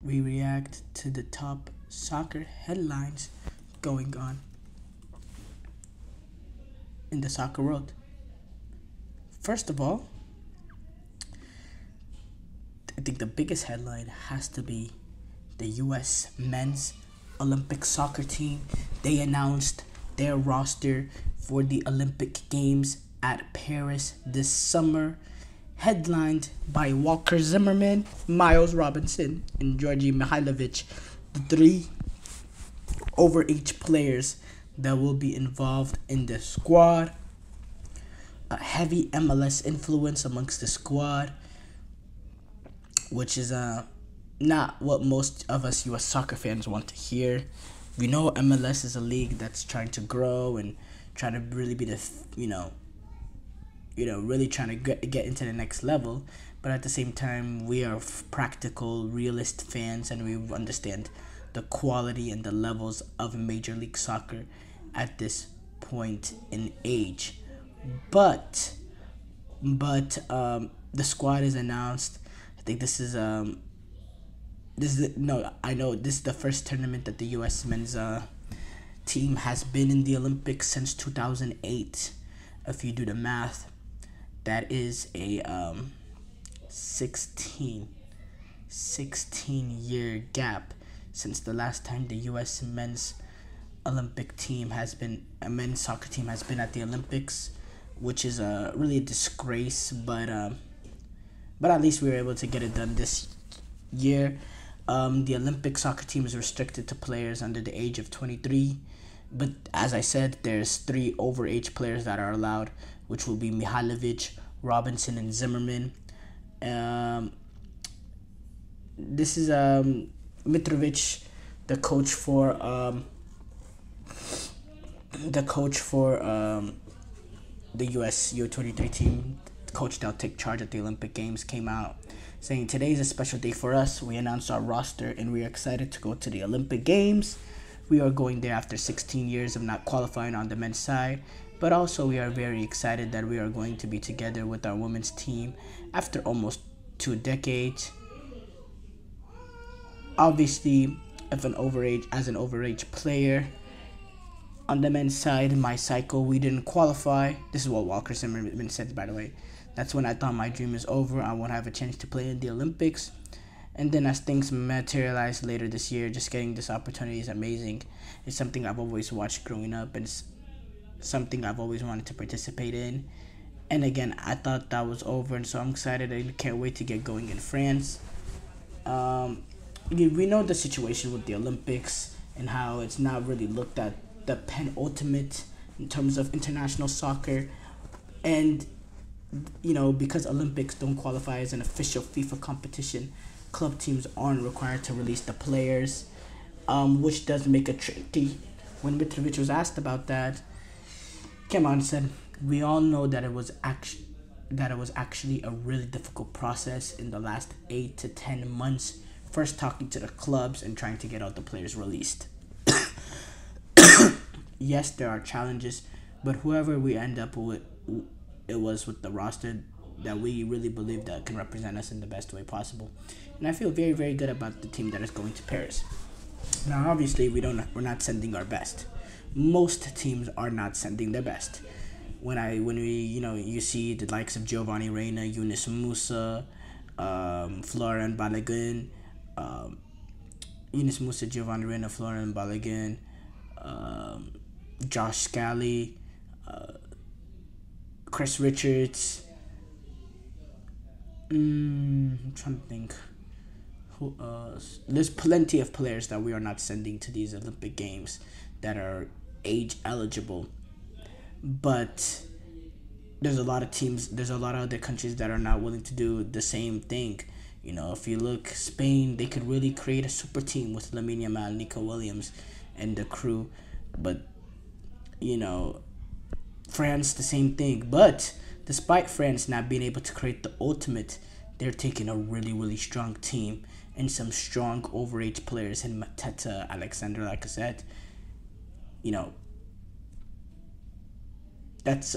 we react to the top soccer headlines going on in the soccer world. First of all, I think the biggest headline has to be the U.S. men's Olympic soccer team. They announced their roster for the Olympic Games at Paris this summer, headlined by Walker Zimmerman, Miles Robinson, and Georgi Mihailovic, the three overage players that will be involved in the squad. A heavy MLS influence amongst the squad, which is not what most of us U.S. soccer fans want to hear. We know MLS is a league that's trying to grow and trying to really be the, really trying to get into the next level. But at the same time, we are practical, realist fans, and we understand the quality and the levels of Major League Soccer at this point in age. But the squad is announced. I think this is I know this is the first tournament that the U.S. men's team has been in the Olympics since 2008. If you do the math, that is a 16-year gap since the last time the U.S. men's men's soccer team has been at the Olympics, which is really a disgrace. But at least we were able to get it done this year. The Olympic soccer team is restricted to players under the age of 23. But as I said, there's 3 overage players that are allowed, which will be Mihailovic, Robinson, and Zimmerman. This is Mitrovic, the coach for the U.S. U23 team, the coach that'll take charge at the Olympic Games, came out saying, "Today is a special day for us. We announced our roster and we are excited to go to the Olympic Games. We are going there after 16 years of not qualifying on the men's side, but also we are very excited that we are going to be together with our women's team after almost 2 decades. Obviously, as an overage player, on the men's side, my cycle, we didn't qualify." This is what Walker Zimmerman said, by the way. "That's when I thought my dream is over. I won't have a chance to play in the Olympics. And then as things materialize later this year, just getting this opportunity is amazing. It's something I've always watched growing up, and it's something I've always wanted to participate in. And again, I thought that was over, and so I'm excited and can't wait to get going in France." We know the situation with the Olympics and how it's not really looked at the penultimate in terms of international soccer. And, because Olympics don't qualify as an official FIFA competition, club teams aren't required to release the players, which does make it tricky. When Mitrovic was asked about that, came out and said, "We all know that it was actually a really difficult process in the last 8 to 10 months, first talking to the clubs and trying to get all the players released. Yes, there are challenges, but whoever we end up with, it was with the roster that we really believe that can represent us in the best way possible. And I feel very, very good about the team that is going to Paris." Now, obviously, we're not sending our best. Most teams are not sending their best. You see the likes of Giovanni Reina, Yunus Musa, Florian Balogun, Josh Scally, Chris Richards. I'm trying to think. There's plenty of players that we are not sending to these Olympic Games that are age eligible. But there's a lot of other countries that are not willing to do the same thing. If you look, Spain, they could really create a super team with Lamine Yamal, Nico Williams, and the crew. But, France, the same thing. But despite France not being able to create the ultimate, they're taking a really, really strong team and some strong overage players in Mateta, Alexander Lacazette. That's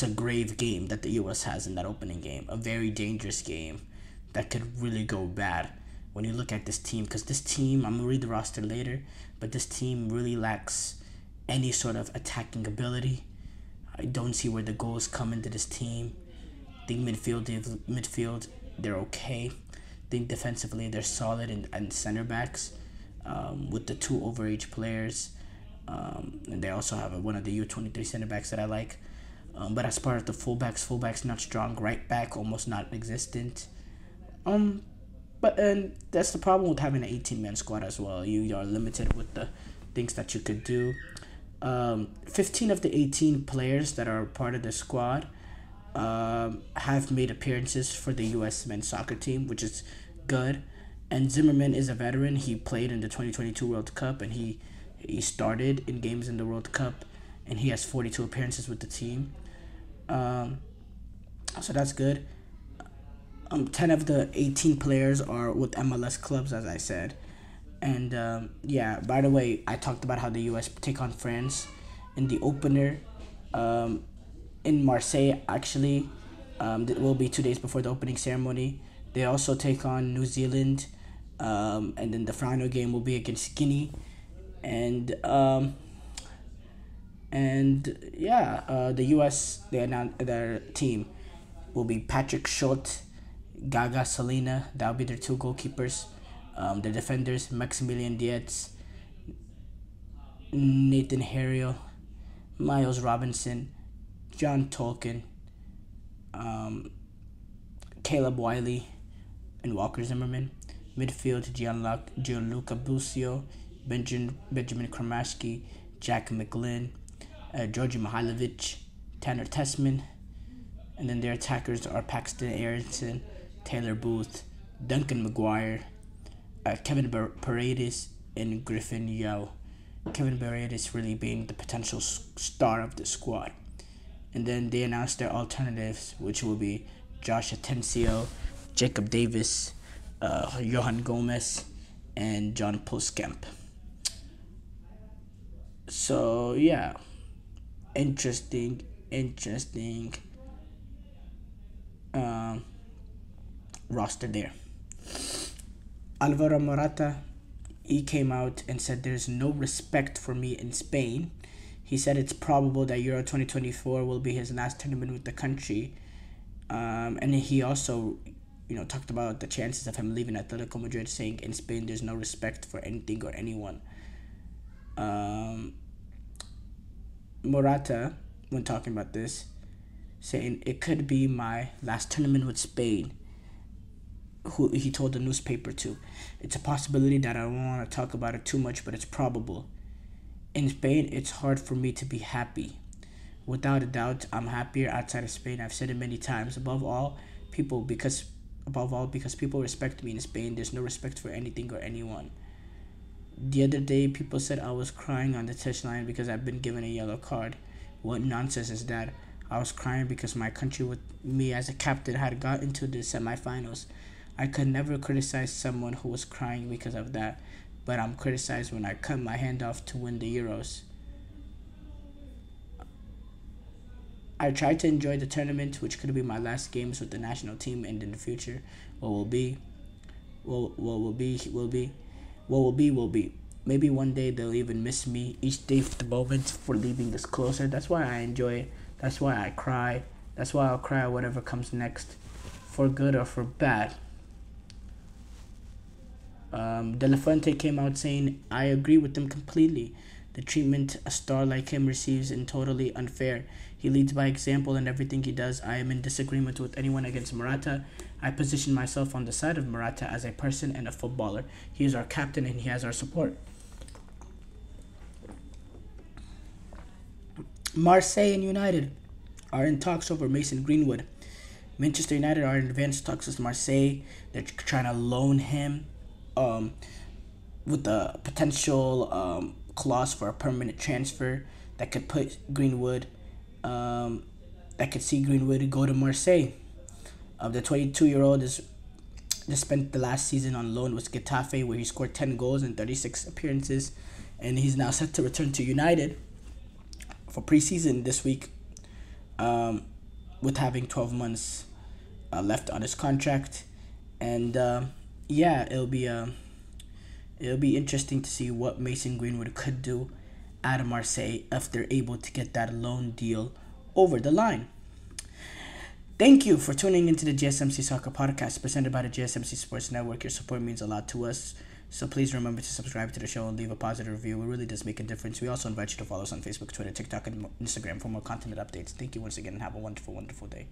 a grave game that the U.S. has in that opening game. A very dangerous game that could really go bad when you look at this team. Because this team, I'm gonna read the roster later, but this team really lacks any sort of attacking ability. I don't see where the goals come into this team. I think midfield, they're okay. I think defensively they're solid, and center backs, with the two overage players. And they also have one of the U23 center backs that I like. But as part of the fullbacks not strong. Right back almost not existent. And that's the problem with having an 18-man squad as well. You are limited with the things that you could do. 15 of the 18 players that are part of the squad have made appearances for the U.S. men's soccer team, which is good. And Zimmerman is a veteran. He played in the 2022 World Cup, and he started in games in the World Cup, and he has 42 appearances with the team. So that's good. 10 of the 18 players are with MLS clubs, as I said. And by the way, I talked about how the U.S. take on France in the opener in Marseille, actually. It will be 2 days before the opening ceremony. They also take on New Zealand, and then the final game will be against Guinea. And the U.S., they announced their team will be Patrick Schultz, Gaga Salina. That'll be their two goalkeepers. The defenders, Maximilian Dietz, Nathan Harriel, Miles Robinson, John Tolkien, Caleb Wiley, and Walker Zimmerman. Midfield, Gianluca Busio, Benjamin Kromashki, Jack McGlynn, Georgi Mihailovic, Tanner Tessman. And then their attackers are Paxton Aronson, Taylor Booth, Duncan McGuire, Kevin Paredes, and Griffin Yeo. Kevin Paredes really being the potential star of the squad. And then they announced their alternatives, which will be Josh Atencio, Jacob Davis, Johan Gomez, and John Poskamp. So, yeah. Interesting. Roster there. Alvaro Morata, he came out and said there's no respect for me in Spain. He said it's probable that Euro 2024 will be his last tournament with the country. And he also, talked about the chances of him leaving Atletico Madrid, saying in Spain there's no respect for anything or anyone. Morata, when talking about this, saying it could be my last tournament with Spain. Who he told the newspaper to. It's a possibility that I don't want to talk about it too much, but it's probable. In Spain, it's hard for me to be happy. Without a doubt, I'm happier outside of Spain. I've said it many times. Above all, because people respect me in Spain, there's no respect for anything or anyone. The other day, people said I was crying on the touchline because I've been given a yellow card. What nonsense is that? I was crying because my country with me as a captain had got into the semifinals. I could never criticize someone who was crying because of that, but I'm criticized when I cut my hand off to win the Euros. I tried to enjoy the tournament, which could be my last games with the national team, and in the future, what will be. Maybe one day they'll even miss me. Each day the moment for leaving is closer. That's why I enjoy it. That's why I cry. That's why I'll cry whatever comes next, for good or for bad. De La Fuente came out saying, I agree with them completely. The treatment a star like him receives is totally unfair. He leads by example in everything he does. I am in disagreement with anyone against Morata. I position myself on the side of Morata as a person and a footballer. He is our captain and he has our support. Marseille and United are in talks over Mason Greenwood. Manchester United are in advanced talks with Marseille. They're trying to loan him with a potential clause for a permanent transfer that could put Greenwood, that could see Greenwood go to Marseille. The 22-year-old just spent the last season on loan with Getafe, where he scored 10 goals in 36 appearances, and he's now set to return to United for preseason this week, with having 12 months left on his contract. And yeah, it'll be interesting to see what Mason Greenwood could do at Marseille if they're able to get that loan deal over the line. Thank you for tuning into the GSMC Soccer Podcast presented by the GSMC Sports Network. Your support means a lot to us. So please remember to subscribe to the show and leave a positive review. It really does make a difference. We also invite you to follow us on Facebook, Twitter, TikTok, and Instagram for more content and updates. Thank you once again and have a wonderful, wonderful day.